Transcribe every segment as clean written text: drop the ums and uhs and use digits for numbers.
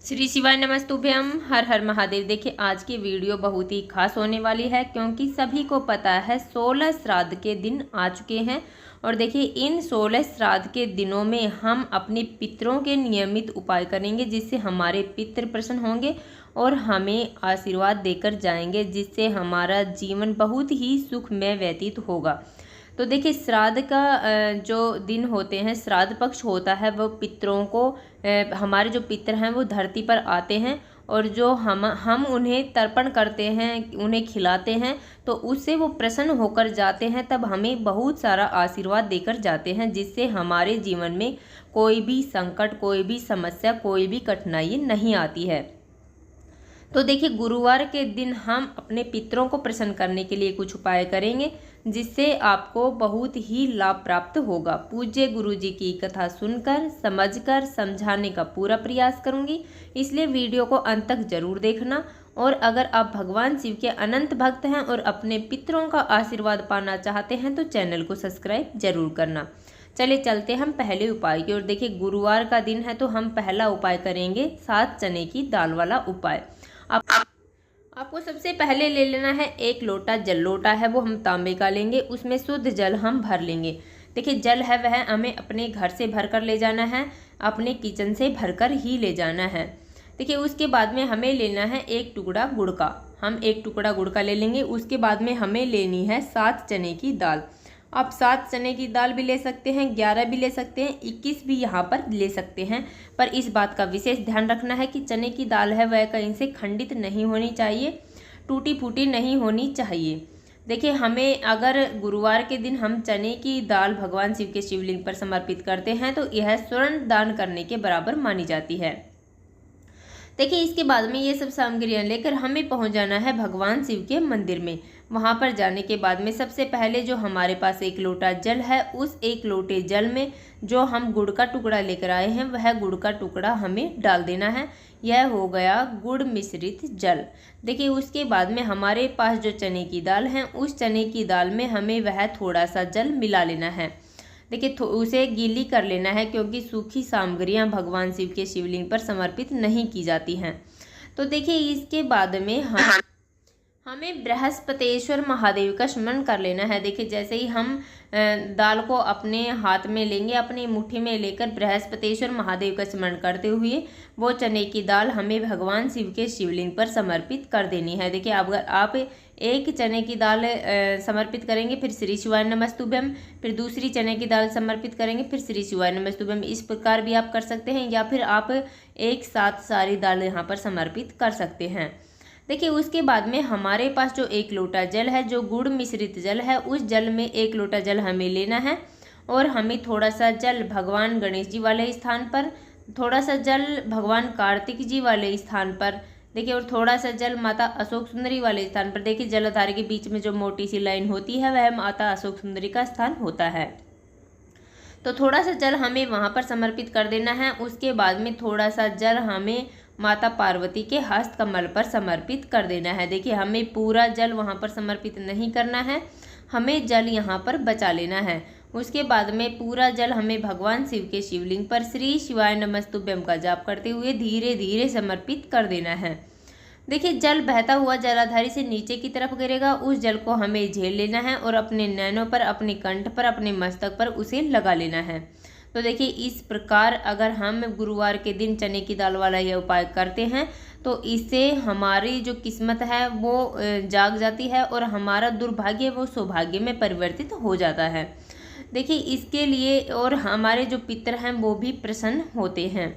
श्री शिवाय नमस्तुभ्यम। हर हर महादेव। देखिए आज की वीडियो बहुत ही खास होने वाली है क्योंकि सभी को पता है 16 श्राद्ध के दिन आ चुके हैं। और देखिए इन 16 श्राद्ध के दिनों में हम अपने पितरों के नियमित उपाय करेंगे जिससे हमारे पितृ प्रसन्न होंगे और हमें आशीर्वाद देकर जाएंगे, जिससे हमारा जीवन बहुत ही सुखमय व्यतीत होगा। तो देखिए श्राद्ध का जो दिन होते हैं, श्राद्ध पक्ष होता है, वो पितरों को हमारे जो पितर हैं वो धरती पर आते हैं और जो हम उन्हें तर्पण करते हैं, उन्हें खिलाते हैं, तो उससे वो प्रसन्न होकर जाते हैं। तब हमें बहुत सारा आशीर्वाद देकर जाते हैं जिससे हमारे जीवन में कोई भी संकट, कोई भी समस्या, कोई भी कठिनाई नहीं आती है। तो देखिए गुरुवार के दिन हम अपने पितरों को प्रसन्न करने के लिए कुछ उपाय करेंगे जिससे आपको बहुत ही लाभ प्राप्त होगा। पूज्य गुरु जी की कथा सुनकर, समझकर, समझाने का पूरा प्रयास करूंगी, इसलिए वीडियो को अंत तक जरूर देखना। और अगर आप भगवान शिव के अनंत भक्त हैं और अपने पितरों का आशीर्वाद पाना चाहते हैं तो चैनल को सब्सक्राइब जरूर करना। चलिए चलते हम पहले उपाय की ओर। देखिए गुरुवार का दिन है तो हम पहला उपाय करेंगे 7 चने की दाल वाला उपाय। आपको सबसे पहले ले लेना है 1 लोटा जल। लोटा है वो हम तांबे का लेंगे, उसमें शुद्ध जल हम भर लेंगे। देखिए जल है वह हमें अपने घर से भर कर ले जाना है, अपने किचन से भरकर ही ले जाना है। देखिए उसके बाद में हमें लेना है 1 टुकड़ा गुड़ का। हम 1 टुकड़ा गुड़ का ले लेंगे। उसके बाद में हमें लेनी है 7 चने की दाल। आप 7 चने की दाल भी ले सकते हैं, 11 भी ले सकते हैं, 21 भी यहाँ पर ले सकते हैं। पर इस बात का विशेष ध्यान रखना है कि चने की दाल है वह कहीं से खंडित नहीं होनी चाहिए, टूटी फूटी नहीं होनी चाहिए। देखिए हमें अगर गुरुवार के दिन हम चने की दाल भगवान शिव के शिवलिंग पर समर्पित करते हैं तो यह स्वर्ण दान करने के बराबर मानी जाती है। देखिए इसके बाद में ये सब सामग्रियां लेकर हमें पहुंच जाना है भगवान शिव के मंदिर में। वहां पर जाने के बाद में सबसे पहले जो हमारे पास 1 लोटा जल है, उस 1 लोटे जल में जो हम गुड़ का टुकड़ा लेकर आए हैं वह गुड़ का टुकड़ा हमें डाल देना है। यह हो गया गुड़ मिश्रित जल। देखिए उसके बाद में हमारे पास जो चने की दाल है, उस चने की दाल में हमें वह थोड़ा सा जल मिला लेना है। देखिए उसे गीली कर लेना है क्योंकि सूखी सामग्रियां भगवान शिव के शिवलिंग पर समर्पित नहीं की जाती हैं। तो देखिए इसके बाद में हमें बृहस्पतेश्वर महादेव का स्मरण कर लेना है। देखिए जैसे ही हम दाल को अपने हाथ में लेंगे, अपनी मुट्ठी में लेकर बृहस्पतेश्वर महादेव का स्मरण करते हुए वो चने की दाल हमें भगवान शिव के शिवलिंग पर समर्पित कर देनी है। देखिए अगर आप 1 चने की दाल समर्पित करेंगे फिर श्री शिवाय नमस्तुभ्यम, फिर दूसरी चने की दाल समर्पित करेंगे फिर श्री शिवाय नमस्तुभ्यम, इस प्रकार भी आप कर सकते हैं, या फिर आप एक साथ सारी दाल यहाँ पर समर्पित कर सकते हैं। देखिए उसके बाद में हमारे पास जो 1 लोटा जल है, जो गुड़ मिश्रित जल है, उस जल में 1 लोटा जल हमें लेना है और हमें थोड़ा सा जल भगवान गणेश जी वाले स्थान पर, थोड़ा सा जल भगवान कार्तिक जी वाले स्थान पर, देखिए और थोड़ा सा जल माता अशोक सुंदरी वाले स्थान पर। देखिए जलधारे के बीच में जो मोटी सी लाइन होती है वह माता अशोक सुंदरी का स्थान होता है। तो थोड़ा सा जल हमें वहाँ पर समर्पित कर देना है। उसके बाद में थोड़ा सा जल हमें माता पार्वती के हस्त कमल पर समर्पित कर देना है। देखिए हमें पूरा जल वहाँ पर समर्पित नहीं करना है, हमें जल यहाँ पर बचा लेना है। उसके बाद में पूरा जल हमें भगवान शिव के शिवलिंग पर श्री शिवाय नमस्तुभ्यम का जाप करते हुए धीरे धीरे समर्पित कर देना है। देखिए जल बहता हुआ जलाधारी से नीचे की तरफ गिरेगा, उस जल को हमें झेल लेना है और अपने नैनों पर, अपने कंठ पर, अपने मस्तक पर उसे लगा लेना है। तो देखिए इस प्रकार अगर हम गुरुवार के दिन चने की दाल वाला यह उपाय करते हैं तो इससे हमारी जो किस्मत है वो जाग जाती है और हमारा दुर्भाग्य वो सौभाग्य में परिवर्तित हो जाता है। देखिए इसके लिए और हमारे जो पितर हैं वो भी प्रसन्न होते हैं।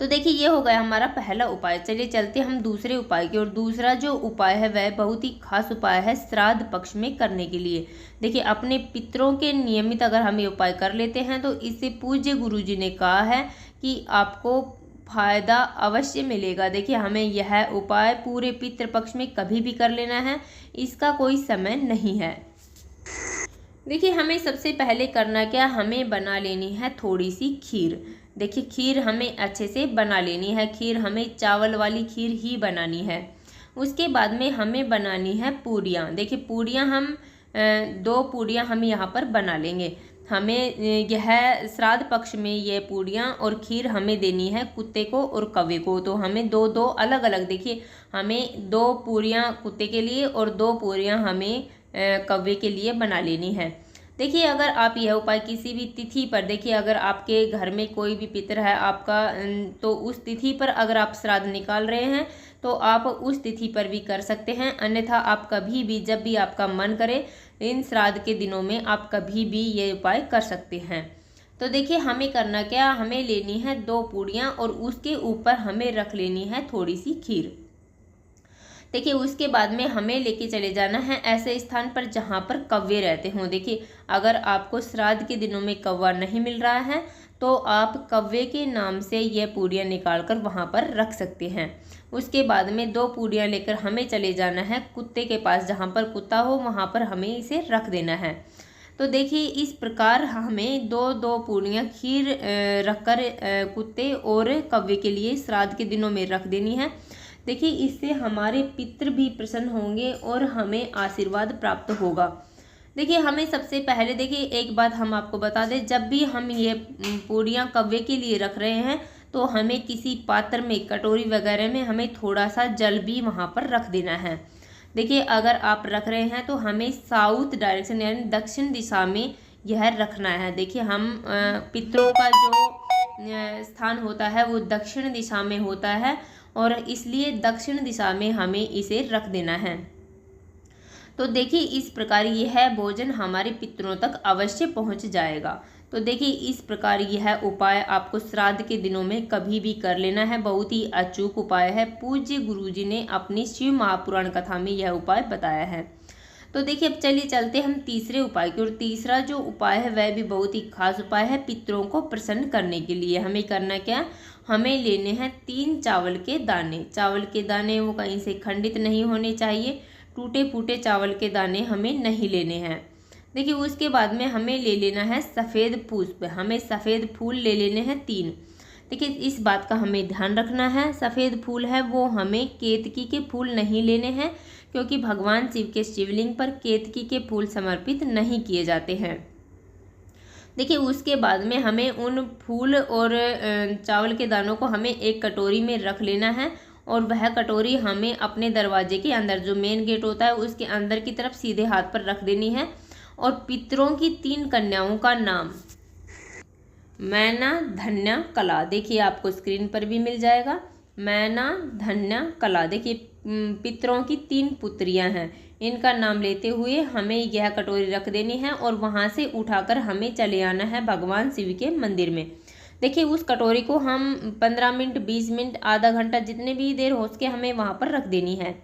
तो देखिए ये हो गया हमारा पहला उपाय। चलिए चलते हम दूसरे उपाय की ओर। दूसरा जो उपाय है वह बहुत ही खास उपाय है श्राद्ध पक्ष में करने के लिए। देखिए अपने पितरों के नियमित अगर हम ये उपाय कर लेते हैं तो इससे पूज्य गुरु जी ने कहा है कि आपको फायदा अवश्य मिलेगा। देखिए हमें यह उपाय पूरे पितृ पक्ष में कभी भी कर लेना है, इसका कोई समय नहीं है। देखिए हमें सबसे पहले करना क्या, हमें बना लेनी है थोड़ी सी खीर। देखिए खीर हमें अच्छे से बना लेनी है। खीर हमें चावल वाली खीर ही बनानी है। उसके बाद में हमें बनानी है पूरियाँ। देखिए पूरियाँ हम 2 पूरियाँ हम यहाँ पर बना लेंगे। हमें यह श्राद्ध पक्ष में ये पूड़ियाँ और खीर हमें देनी है कुत्ते को और कौवे को। तो हमें दो दो अलग अलग, देखिए हमें 2 पूड़ियाँ कुत्ते के लिए और 2 पूड़ियाँ हमें कौवे के लिए बना लेनी है। देखिए अगर आप यह उपाय किसी भी तिथि पर, देखिए अगर आपके घर में कोई भी पितर है आपका, तो उस तिथि पर अगर आप श्राद्ध निकाल रहे हैं तो आप उस तिथि पर भी कर सकते हैं। अन्यथा आप कभी भी जब भी आपका मन करे इन श्राद्ध के दिनों में आप कभी भी ये उपाय कर सकते हैं। तो देखिए हमें करना क्या, हमें लेनी है 2 पूड़ियाँ और उसके ऊपर हमें रख लेनी है थोड़ी सी खीर। देखिए उसके बाद में हमें लेके चले जाना है ऐसे स्थान पर जहाँ पर कौवे रहते हों। देखिए अगर आपको श्राद्ध के दिनों में कौवा नहीं मिल रहा है तो आप कौवे के नाम से ये पूड़ियाँ निकाल कर वहाँ पर रख सकते हैं। उसके बाद में 2 पूड़ियाँ लेकर हमें चले जाना है कुत्ते के पास, जहाँ पर कुत्ता हो वहाँ पर हमें इसे रख देना है। तो देखिए इस प्रकार हमें 2 पूड़ियाँ खीर रखकर कुत्ते और कौवे के लिए श्राद्ध के दिनों में रख देनी है। देखिए इससे हमारे पितृ भी प्रसन्न होंगे और हमें आशीर्वाद प्राप्त होगा। देखिए हमें सबसे पहले, देखिए एक बात हम आपको बता दें, जब भी हम ये पूड़ियाँ कौवे के लिए रख रहे हैं तो हमें किसी पात्र में, कटोरी वगैरह में हमें थोड़ा सा जल भी वहाँ पर रख देना है। देखिए अगर आप रख रहे हैं तो हमें साउथ डायरेक्शन यानी दक्षिण दिशा में यह रखना है। देखिए हम पितरों का जो स्थान होता है वो दक्षिण दिशा में होता है और इसलिए दक्षिण दिशा में हमें इसे रख देना है। तो देखिए इस प्रकार यह भोजन हमारे पितरों तक अवश्य पहुंच जाएगा। तो देखिए इस प्रकार यह उपाय आपको श्राद्ध के दिनों में कभी भी कर लेना है। बहुत ही अचूक उपाय है, पूज्य गुरुजी ने अपनी शिव महापुराण कथा में यह उपाय बताया है। तो देखिए अब चलिए चलते हम तीसरे उपाय की। और तीसरा जो उपाय है वह भी बहुत ही खास उपाय है पितरों को प्रसन्न करने के लिए। हमें करना क्या, हमें लेने हैं 3 चावल के दाने। चावल के दाने वो कहीं से खंडित नहीं होने चाहिए, टूटे फूटे चावल के दाने हमें नहीं लेने हैं। देखिए उसके बाद में हमें ले लेना है सफ़ेद पुष्प, हमें सफ़ेद फूल ले लेने हैं 3। देखिए इस बात का हमें ध्यान रखना है, सफ़ेद फूल है वो हमें केतकी के फूल नहीं लेने हैं, क्योंकि भगवान शिव के शिवलिंग पर केतकी के फूल समर्पित नहीं किए जाते हैं। देखिए उसके बाद में हमें उन फूल और चावल के दानों को हमें एक कटोरी में रख लेना है और वह कटोरी हमें अपने दरवाजे के अंदर, जो मेन गेट होता है उसके अंदर की तरफ सीधे हाथ पर रख देनी है। और पितरों की 3 कन्याओं का नाम मैना, धन्या, कला, देखिए आपको स्क्रीन पर भी मिल जाएगा। मैना, धन्या, कला, देखिए पितरों की 3 पुत्रियां हैं, इनका नाम लेते हुए हमें यह कटोरी रख देनी है और वहां से उठाकर हमें चले आना है भगवान शिव के मंदिर में। देखिए उस कटोरी को हम 15 मिनट, 20 मिनट, आधा घंटा, जितने भी देर हो सके हमें वहां पर रख देनी है।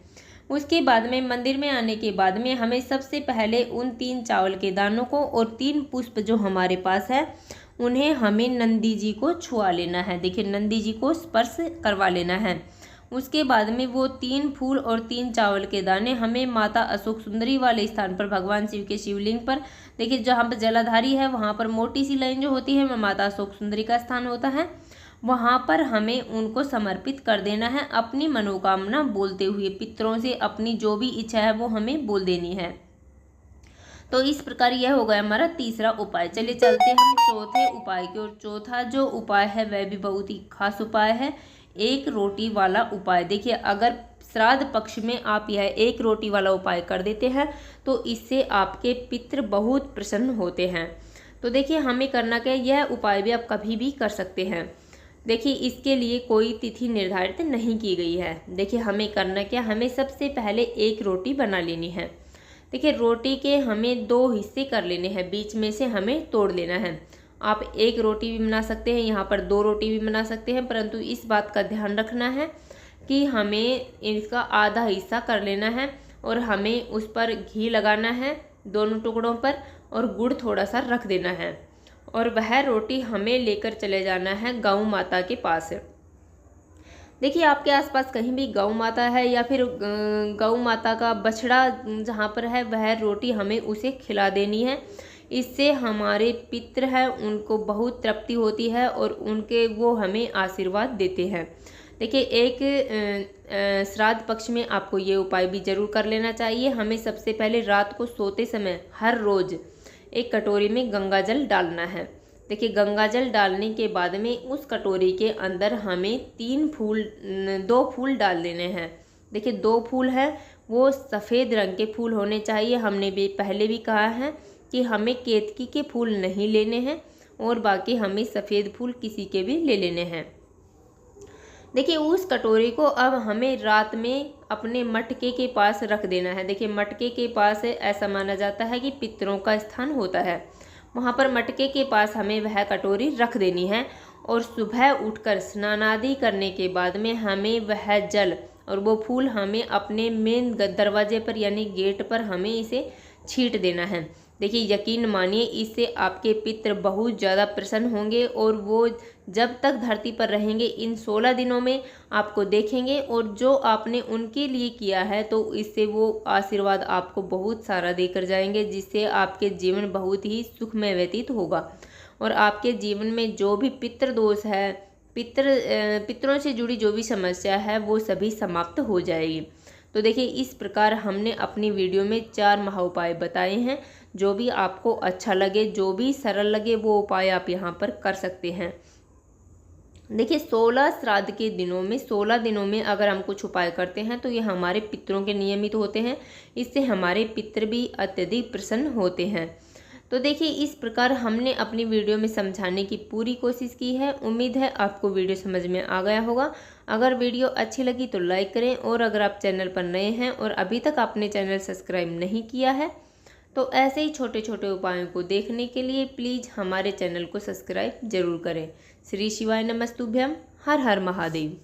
उसके बाद में मंदिर में आने के बाद में हमें सबसे पहले उन 3 चावल के दानों को और 3 पुष्प जो हमारे पास है उन्हें हमें नंदी जी को छुआ लेना है। देखिए नंदी जी को स्पर्श करवा लेना है। उसके बाद में वो 3 फूल और 3 चावल के दाने हमें माता अशोक सुंदरी वाले स्थान पर, भगवान शिव के शिवलिंग पर, देखिए जहाँ पर जलाधारी है वहाँ पर मोटी सी लाइन जो होती है वह माता अशोक सुंदरी का स्थान होता है, वहाँ पर हमें उनको समर्पित कर देना है अपनी मनोकामना बोलते हुए। पितरों से अपनी जो भी इच्छा है वो हमें बोल देनी है। तो इस प्रकार यह हो गया हमारा तीसरा उपाय। चलिए चलते हम चौथे उपाय की ओर। चौथा जो उपाय है वह भी बहुत ही खास उपाय है, 1 रोटी वाला उपाय। देखिए अगर श्राद्ध पक्ष में आप यह 1 रोटी वाला उपाय कर देते हैं तो इससे आपके पितृ बहुत प्रसन्न होते हैं। तो देखिए हमें करना क्या, यह उपाय भी आप कभी भी कर सकते हैं। देखिए इसके लिए कोई तिथि निर्धारित नहीं की गई है। देखिए हमें करना क्या, हमें सबसे पहले 1 रोटी बना लेनी है। देखिए रोटी के हमें 2 हिस्से कर लेने हैं, बीच में से हमें तोड़ लेना है। आप 1 रोटी भी बना सकते हैं, यहाँ पर 2 रोटी भी बना सकते हैं, परंतु इस बात का ध्यान रखना है कि हमें इसका आधा हिस्सा कर लेना है और हमें उस पर घी लगाना है दोनों टुकड़ों पर और गुड़ थोड़ा सा रख देना है और वह रोटी हमें लेकर चले जाना है गौ माता के पास। देखिए आपके आसपास कहीं भी गौ माता है या फिर गौ माता का बछड़ा जहाँ पर है वह रोटी हमें उसे खिला देनी है। इससे हमारे पितृ हैं उनको बहुत तृप्ति होती है और उनके वो हमें आशीर्वाद देते हैं। देखिए एक श्राद्ध पक्ष में आपको ये उपाय भी जरूर कर लेना चाहिए। हमें सबसे पहले रात को सोते समय हर रोज़ एक कटोरी में गंगा जल डालना है। देखिए गंगा जल डालने के बाद में उस कटोरी के अंदर हमें 2 फूल डाल देने हैं। देखिए 2 फूल है वो सफ़ेद रंग के फूल होने चाहिए। हमने भी पहले भी कहा है कि हमें केतकी के फूल नहीं लेने हैं और बाकी हमें सफ़ेद फूल किसी के भी ले लेने हैं। देखिए उस कटोरी को अब हमें रात में अपने मटके के पास रख देना है। देखिए मटके के पास ऐसा माना जाता है कि पितरों का स्थान होता है, वहाँ पर मटके के पास हमें वह कटोरी रख देनी है। और सुबह उठकर स्नान आदि करने के बाद में हमें वह जल और वो फूल हमें अपने मेन दरवाजे पर यानी गेट पर हमें इसे छींट देना है। देखिए यकीन मानिए इससे आपके पितर बहुत ज़्यादा प्रसन्न होंगे और वो जब तक धरती पर रहेंगे इन 16 दिनों में आपको देखेंगे और जो आपने उनके लिए किया है तो इससे वो आशीर्वाद आपको बहुत सारा देकर जाएंगे, जिससे आपके जीवन बहुत ही सुखमय व्यतीत होगा और आपके जीवन में जो भी पितृ दोष है, पितरों से जुड़ी जो भी समस्या है वो सभी समाप्त हो जाएगी। तो देखिए इस प्रकार हमने अपनी वीडियो में 4 महा उपाय बताए हैं। जो भी आपको अच्छा लगे, जो भी सरल लगे वो उपाय आप यहाँ पर कर सकते हैं। देखिए 16 श्राद्ध के दिनों में 16 दिनों में अगर हम कुछ उपाय करते हैं तो ये हमारे पितरों के नियमित होते हैं। इससे हमारे पितर भी अत्यधिक प्रसन्न होते हैं। तो देखिए इस प्रकार हमने अपनी वीडियो में समझाने की पूरी कोशिश की है। उम्मीद है आपको वीडियो समझ में आ गया होगा। अगर वीडियो अच्छी लगी तो लाइक करें और अगर आप चैनल पर नए हैं और अभी तक आपने चैनल सब्सक्राइब नहीं किया है तो ऐसे ही छोटे छोटे उपायों को देखने के लिए प्लीज़ हमारे चैनल को सब्सक्राइब जरूर करें। श्री शिवाय नमस्तुभ्यम। हर हर महादेव।